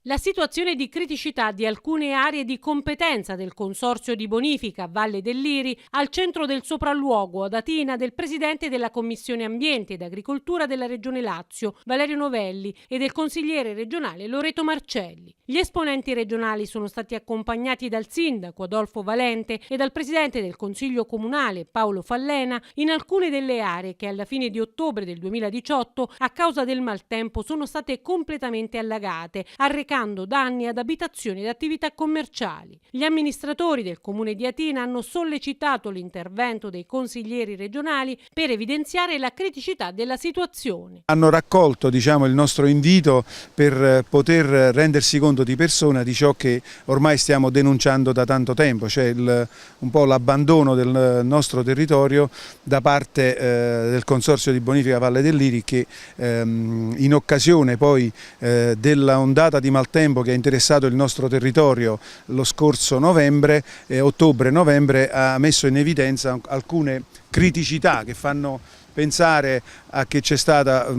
La situazione di criticità di alcune aree di competenza del Consorzio di Bonifica Valle del Liri al centro del sopralluogo ad Atina del Presidente della Commissione Ambiente ed Agricoltura della Regione Lazio, Valerio Novelli, e del consigliere regionale Loreto Marcelli. Gli esponenti regionali sono stati accompagnati dal sindaco Adolfo Valente e dal Presidente del Consiglio Comunale Paolo Fallena in alcune delle aree che alla fine di ottobre del 2018 a causa del maltempo sono state completamente allagate, arrecando danni ad abitazioni ed attività commerciali. Gli amministratori del comune di Atina hanno sollecitato l'intervento dei consiglieri regionali per evidenziare la criticità della situazione. Hanno raccolto il nostro invito per poter rendersi conto di persona di ciò che ormai stiamo denunciando da tanto tempo, cioè un po' l'abbandono del nostro territorio da parte del Consorzio di Bonifica Valle del Liri, che in occasione poi della ondata di maltempo che ha interessato il nostro territorio lo scorso ottobre-novembre, ha messo in evidenza alcune criticità che fanno pensare a che c'è stata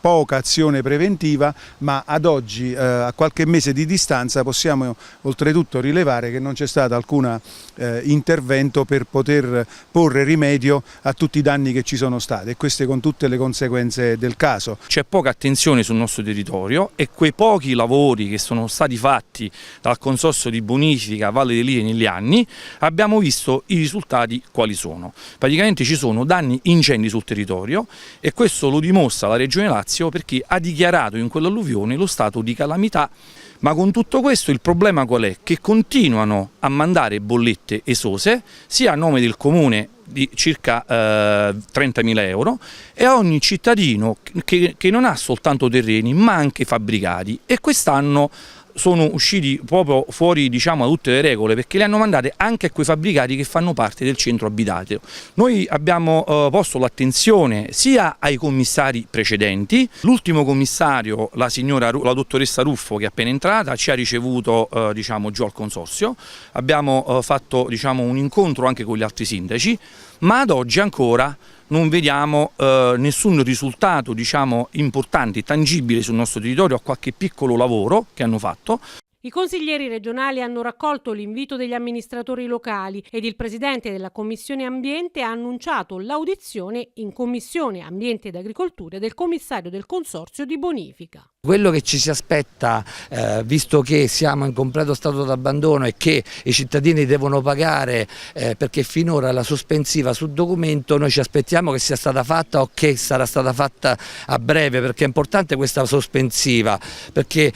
poca azione preventiva, ma ad oggi, a qualche mese di distanza, possiamo oltretutto rilevare che non c'è stato alcun intervento per poter porre rimedio a tutti i danni che ci sono stati, e queste con tutte le conseguenze del caso. C'è poca attenzione sul nostro territorio e quei pochi lavori che sono stati fatti dal Consorzio di Bonifica Valle del Liri negli anni, abbiamo visto i risultati quali sono. Praticamente ci sono danni incendi sul territorio, e questo lo dimostra la Regione Lazio, perché ha dichiarato in quell'alluvione lo stato di calamità. Ma con tutto questo il problema qual è? Che continuano a mandare bollette esose sia a nome del comune di circa 30.000 euro e a ogni cittadino che non ha soltanto terreni ma anche fabbricati, e quest'anno sono usciti proprio fuori da tutte le regole, perché le hanno mandate anche a quei fabbricati che fanno parte del centro abitato. Noi abbiamo posto l'attenzione sia ai commissari precedenti. L'ultimo commissario, la dottoressa Ruffo, che è appena entrata, ci ha ricevuto giù al consorzio. Abbiamo fatto un incontro anche con gli altri sindaci, ma ad oggi ancora non vediamo nessun risultato importante, tangibile sul nostro territorio, a qualche piccolo lavoro che hanno fatto. I consiglieri regionali hanno raccolto l'invito degli amministratori locali ed il Presidente della Commissione Ambiente ha annunciato l'audizione in Commissione Ambiente ed Agricoltura del commissario del Consorzio di Bonifica. Quello che ci si aspetta, visto che siamo in completo stato d'abbandono e che i cittadini devono pagare perché finora la sospensiva sul documento, noi ci aspettiamo che sia stata fatta o che sarà stata fatta a breve, perché è importante questa sospensiva, perché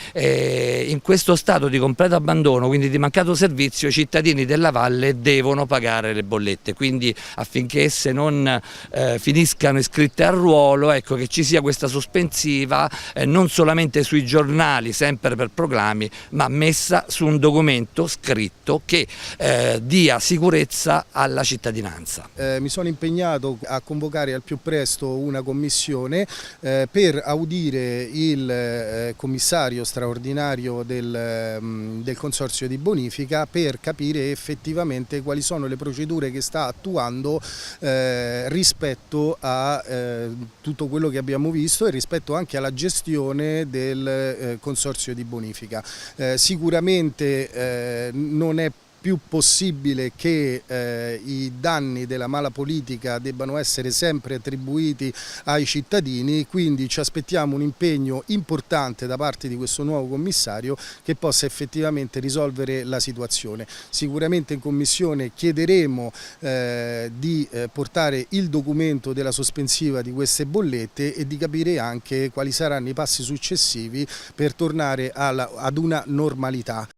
in questo stato di completo abbandono, quindi di mancato servizio, i cittadini della valle devono pagare le bollette, quindi affinché esse non finiscano iscritte al ruolo, ecco, che ci sia questa sospensiva non solamente sui giornali, sempre per proclami, ma messa su un documento scritto che dia sicurezza alla cittadinanza. Mi sono impegnato a convocare al più presto una commissione per audire il commissario straordinario del Consorzio di Bonifica, per capire effettivamente quali sono le procedure che sta attuando rispetto a tutto quello che abbiamo visto e rispetto anche alla gestione del Consorzio di Bonifica. Sicuramente non è più possibile che i danni della mala politica debbano essere sempre attribuiti ai cittadini, quindi ci aspettiamo un impegno importante da parte di questo nuovo commissario che possa effettivamente risolvere la situazione. Sicuramente in Commissione chiederemo di portare il documento della sospensiva di queste bollette e di capire anche quali saranno i passi successivi per tornare ad una normalità.